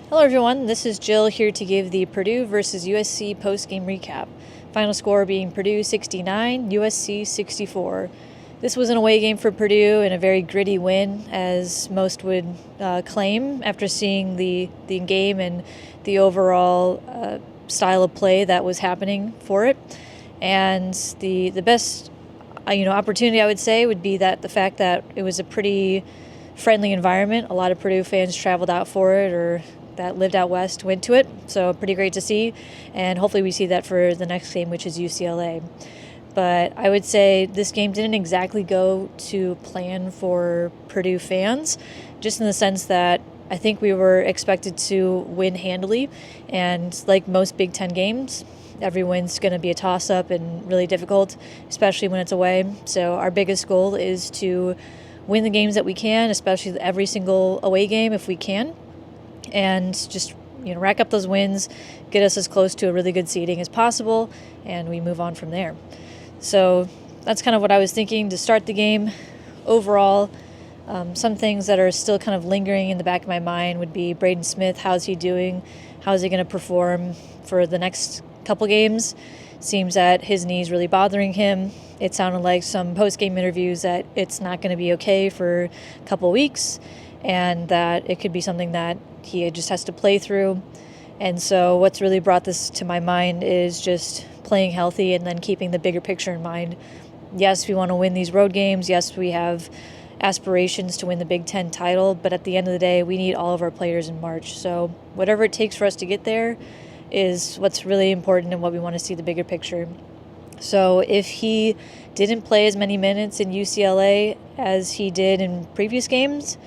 Hello everyone, this is Jill here to give the Purdue versus USC post-game recap. Final score being Purdue 69, USC 64. This was an away game for Purdue and a very gritty win, as most would claim after seeing the game and the overall style of play that was happening for it. And the best opportunity I would say would be that the fact that it was a pretty friendly environment. A lot of Purdue fans traveled out for it, or that lived out west went to it, so pretty great to see, and hopefully we see that for the next game, which is UCLA. But I would say this game didn't exactly go to plan for Purdue fans, just in the sense that I think we were expected to win handily, and like most Big Ten games, every win's going to be a toss-up and really difficult, especially when it's away. So our biggest goal is to win the games that we can, especially every single away game if we can, and just rack up those wins, get us as close to a really good seeding as possible, and we move on from there. So that's kind of what I was thinking to start the game. Overall, some things that are still kind of lingering in the back of my mind would be Braden Smith. How's he doing? How's he going to perform for the next couple games? Seems that his knee's really bothering him. It sounded like some post-game interviews that it's not going to be okay for a couple weeks, and that it could be something that he just has to play through. And so what's really brought this to my mind is just playing healthy and then keeping the bigger picture in mind. Yes, we want to win these road games. Yes, we have aspirations to win the Big Ten title, but at the end of the day, we need all of our players in March. So whatever it takes for us to get there is what's really important and what we want to see the bigger picture. So if he didn't play as many minutes in UCLA as he did in previous games,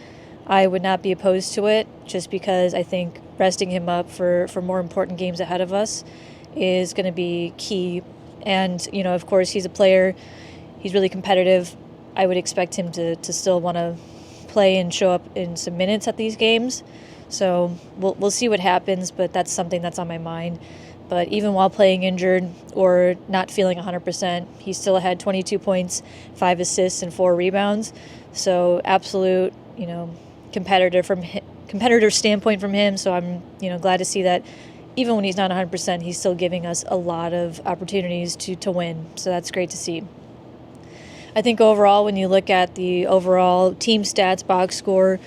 I would not be opposed to it, just because I think resting him up for more important games ahead of us is going to be key. And, of course, he's a player. He's really competitive. I would expect him to still want to play and show up in some minutes at these games. So we'll see what happens, but that's something that's on my mind. But even while playing injured or not feeling 100%, he still had 22 points, 5 assists, and 4 rebounds. So absolute, competitor standpoint from him. So I'm, glad to see that even when he's not 100%, he's still giving us a lot of opportunities to win. So that's great to see. I think overall, when you look at the overall team stats box score,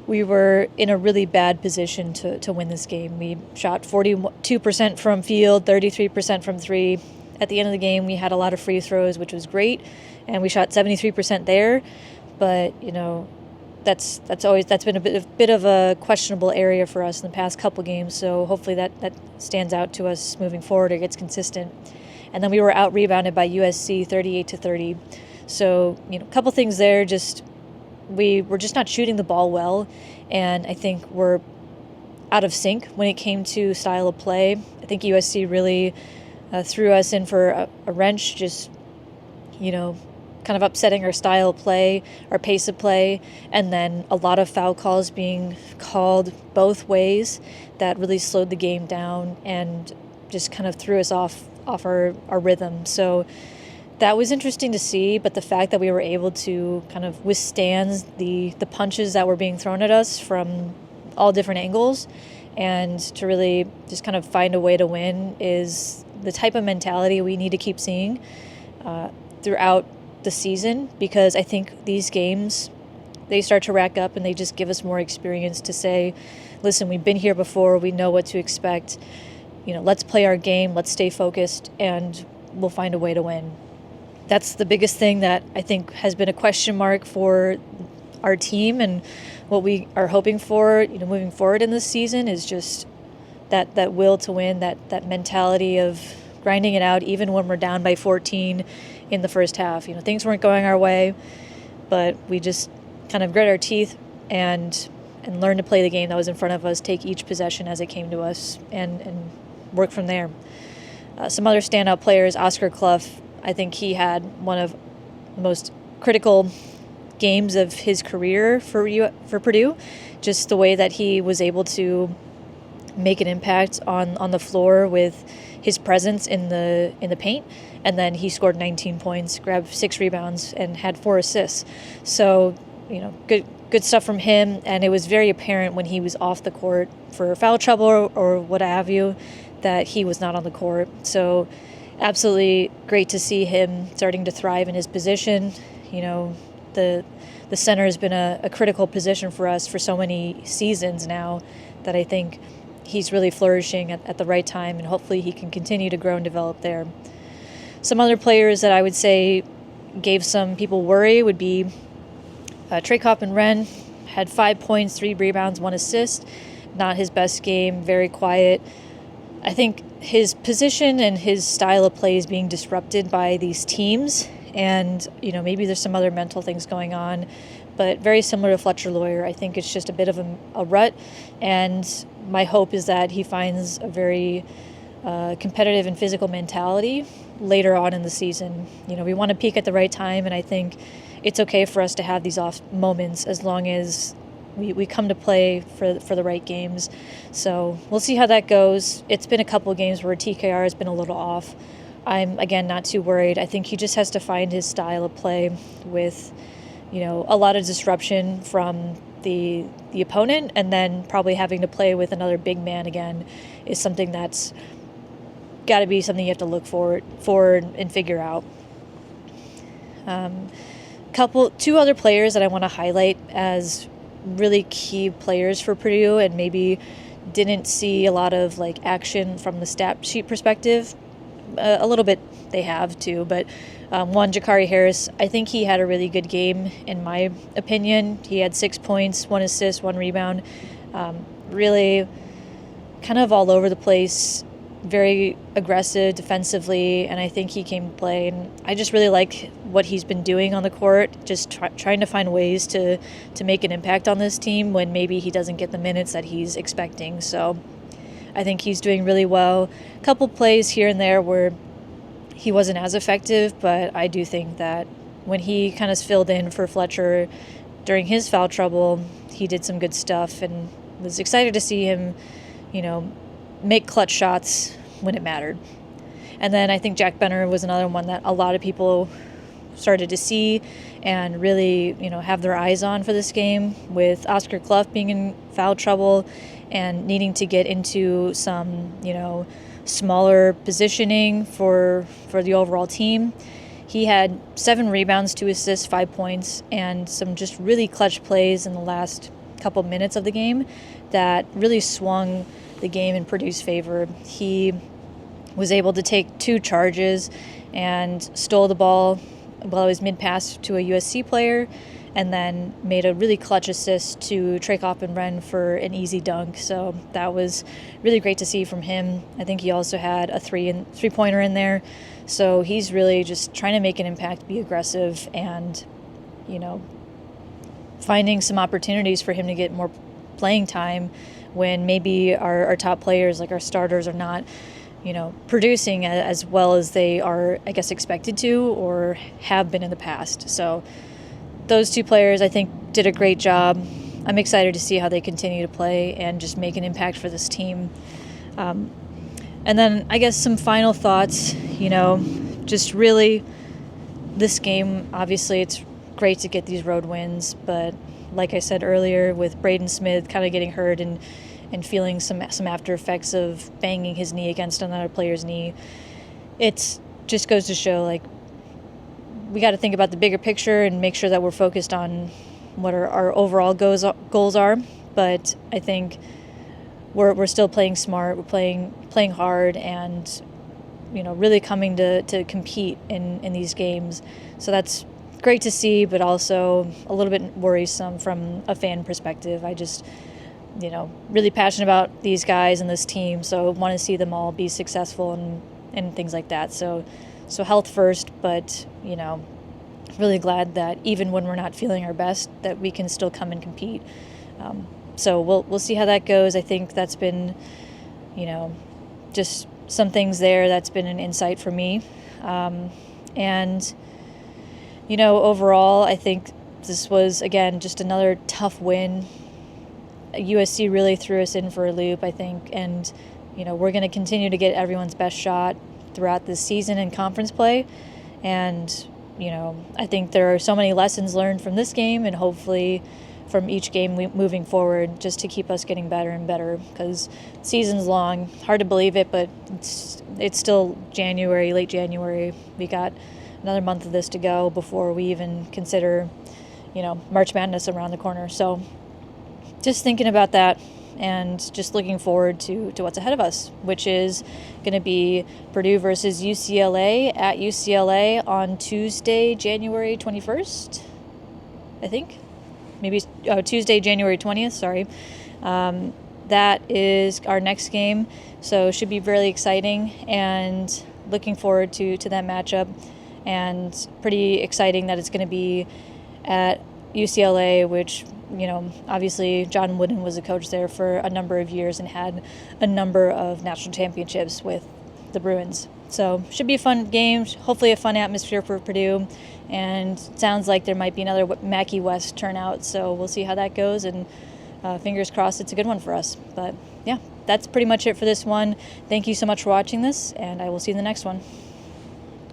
we were in a really bad position to win this game. We shot 42% from field, 33% from three. At the end of the game, we had a lot of free throws, which was great, and we shot 73% there. But that's been a bit of a questionable area for us in the past couple games. So hopefully that stands out to us moving forward or gets consistent. And then we were out rebounded by USC 38-30. So a couple things there. We were just not shooting the ball well, and I think we're out of sync when it came to style of play. I think USC really threw us in for a wrench, just kind of upsetting our style of play, our pace of play, and then a lot of foul calls being called both ways that really slowed the game down and just kind of threw us off our rhythm. So that was interesting to see, but the fact that we were able to kind of withstand the punches that were being thrown at us from all different angles and to really just kind of find a way to win is the type of mentality we need to keep seeing throughout the season, because I think these games, they start to rack up and they just give us more experience to say, listen, we've been here before, we know what to expect, let's play our game, let's stay focused, and we'll find a way to win. That's the biggest thing that I think has been a question mark for our team, and what we are hoping for, moving forward in this season is just that will to win, that mentality of grinding it out even when we're down by 14 in the first half. Things weren't going our way, but we just kind of grit our teeth and learn to play the game that was in front of us, take each possession as it came to us, and work from there. Some other standout players, Oscar Clough, I think he had one of the most critical games of his career for Purdue. Just the way that he was able to make an impact on the floor with his presence in the paint, and then he scored 19 points, grabbed 6 rebounds, and had 4 assists. So, good stuff from him, and it was very apparent when he was off the court for foul trouble or what have you that he was not on the court. So absolutely great to see him starting to thrive in his position. You know, the center has been a critical position for us for so many seasons now that I think he's really flourishing at the right time, and hopefully he can continue to grow and develop there. Some other players that I would say gave some people worry would be Trey Coppin-Wren. Had 5 points, 3 rebounds, 1 assist. Not his best game, very quiet. I think his position and his style of play is being disrupted by these teams, and maybe there's some other mental things going on, but very similar to Fletcher Lawyer. I think it's just a bit of a rut, and my hope is that he finds a very competitive and physical mentality later on in the season. We want to peak at the right time, and I think it's okay for us to have these off moments as long as we come to play for the right games. So we'll see how that goes. It's been a couple of games where TKR has been a little off. I'm, again, not too worried. I think he just has to find his style of play with, a lot of disruption from the opponent, and then probably having to play with another big man again is something that's got to be something you have to look forward and figure out. Two other players that I want to highlight as really key players for Purdue and maybe didn't see a lot of action from the stat sheet perspective. A little bit they have too, but one, Jakari Harris, I think he had a really good game in my opinion. He had 6 points, 1 assist, 1 rebound, really kind of all over the place, very aggressive defensively, and I think he came to play. And I just really like what he's been doing on the court, just trying to find ways to make an impact on this team when maybe he doesn't get the minutes that he's expecting. So I think he's doing really well. A couple plays here and there where he wasn't as effective, but I do think that when he kind of filled in for Fletcher during his foul trouble, he did some good stuff, and was excited to see him, make clutch shots when it mattered. And then I think Jack Benner was another one that a lot of people started to see and really, have their eyes on for this game, with Oscar Clough being in foul trouble and needing to get into some, smaller positioning for the overall team. He had 7 rebounds, 2 assists, 5 points, and some just really clutch plays in the last couple minutes of the game that really swung the game in Purdue's favor. He was able to take 2 charges and stole the ball while it was mid-pass to a USC player, and then made a really clutch assist to Trey Coppin-Wren for an easy dunk. So that was really great to see from him. I think he also had a three-pointer in there. So he's really just trying to make an impact, be aggressive, and, finding some opportunities for him to get more playing time when maybe our top players, like our starters, are not, producing as well as they are, I guess, expected to or have been in the past. So those 2 players, I think, did a great job. I'm excited to see how they continue to play and just make an impact for this team. And then I guess some final thoughts, just really this game, obviously it's great to get these road wins, but like I said earlier, with Braden Smith kind of getting hurt and feeling some after effects of banging his knee against another player's knee, it just goes to show, we got to think about the bigger picture and make sure that we're focused on what our overall goals are. But I think we're still playing smart, we're playing hard, and really coming to compete in these games. So that's great to see, but also a little bit worrisome from a fan perspective. I just, really passionate about these guys and this team, so want to see them all be successful and things like that. So health first, but, really glad that even when we're not feeling our best, that we can still come and compete. So we'll see how that goes. I think that's been, just some things there that's been an insight for me. And, overall, I think this was, again, just another tough win. USC really threw us in for a loop, I think, and, we're going to continue to get everyone's best shot throughout this season in conference play. And, I think there are so many lessons learned from this game, and hopefully from each game moving forward, just to keep us getting better and better, because season's long. Hard to believe it, but it's still January, late January. We got another month of this to go before we even consider, March Madness around the corner. So just thinking about that and just looking forward to what's ahead of us, which is going to be Purdue versus UCLA at UCLA on Tuesday, January 21st, I think. Maybe Tuesday, January 20th, sorry. That is our next game, so it should be really exciting, and looking forward to that matchup, and pretty exciting that it's going to be at UCLA, which, obviously John Wooden was a coach there for a number of years and had a number of national championships with the Bruins. So should be a fun game, hopefully a fun atmosphere for Purdue, and it sounds like there might be another Mackey West turnout, so we'll see how that goes, and fingers crossed it's a good one for us. But yeah, that's pretty much it for this one. Thank you so much for watching this, and I will see you in the next one.